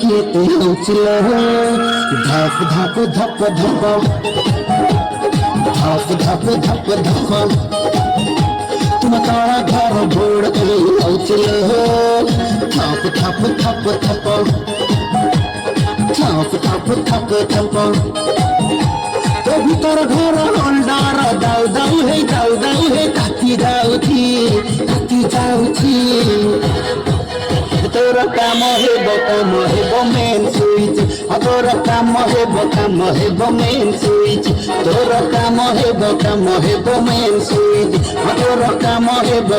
কেতে হচ্ছিল ধপ ধপ ধপ ধপ ধপ ধপ ধপ ধপ তোমার ঘর ভোর হচ্ছিল থপ থপ থপ থপ থপ থপ থপ থপ তো ভিতর ঘর হন্ডার দাউ দাউ হে কাটি যাଉଛି তোর কাম হেব মেন সুইচ তোর কাম হেব মেন সুইচ তোর কাম হেব মেন সুইচ তোর কাম হেব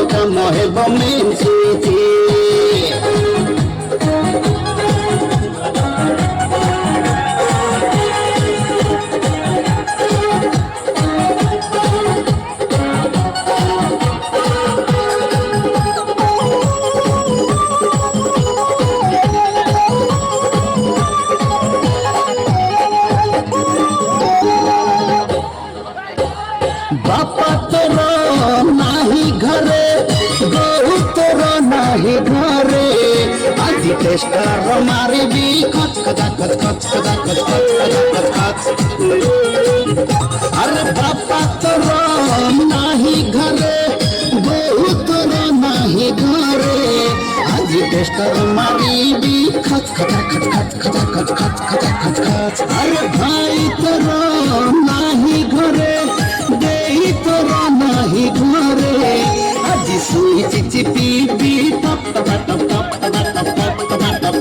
মেন সুইচ बापा तोरो नाही घरे बहू तोरो नाही घरे आज टेस्टर मारी भी खच खचा खच खच खचा खच खच खचा खच अरे बापा तोरो नाही घरे बहू तोरो नाही घरे आज टेस्टर मारी भी खच खचा खच खच खचा खच खच खचा खच खच अरे भाई तोरो नाही घरे তোরা নাহি ঘরে আজ সুইচ চিপি পি টপ টপ টপ টপ টপ টপ টপ টপ টপ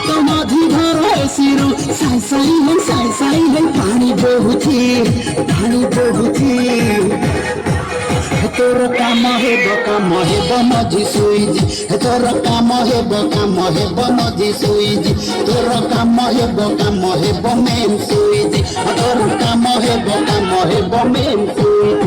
তোমাধি ঘর এসিরু সাই সাই হে পানি বহুছি তোর কাম হেব মজি সুইচ তোর কাম হেব মজি সুইচ তোর কাম হেব মেন সুইচ তোর কাম হেব মেন সুইচ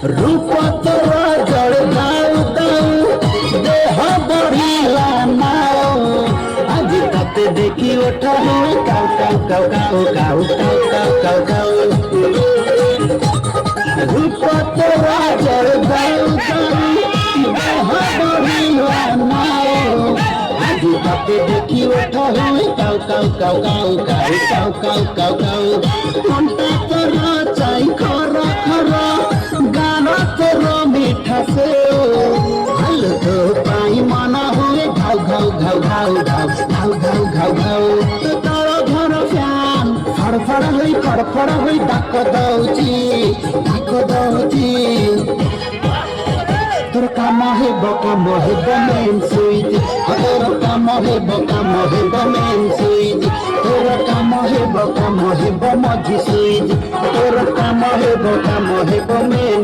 रूप तोरा जड़ दाऊ दाऊ देह बढ़िला नाओ आज तते देखी ओठा cow cow cow cow cow cow cow cow रूप तोरा जड़ दाऊ दाऊ देह बढ़िला नाओ आज तते देखी ओठा cow cow cow cow cow cow cow cow cow घंटा तोरा चाई खरा खरा गाना तोरो मीठा से हल तो पाई माना हुए घाव घाव घाव घाव घाव घाव घाव घाव घाव तो तारो घर फ्यान फड़फड़ हुई डाक दौची तोर काम हेब मेन सुइच तोर काम हेब मेन सुइच तोर काम हेब मझी सुइच तोर काम हेब मेन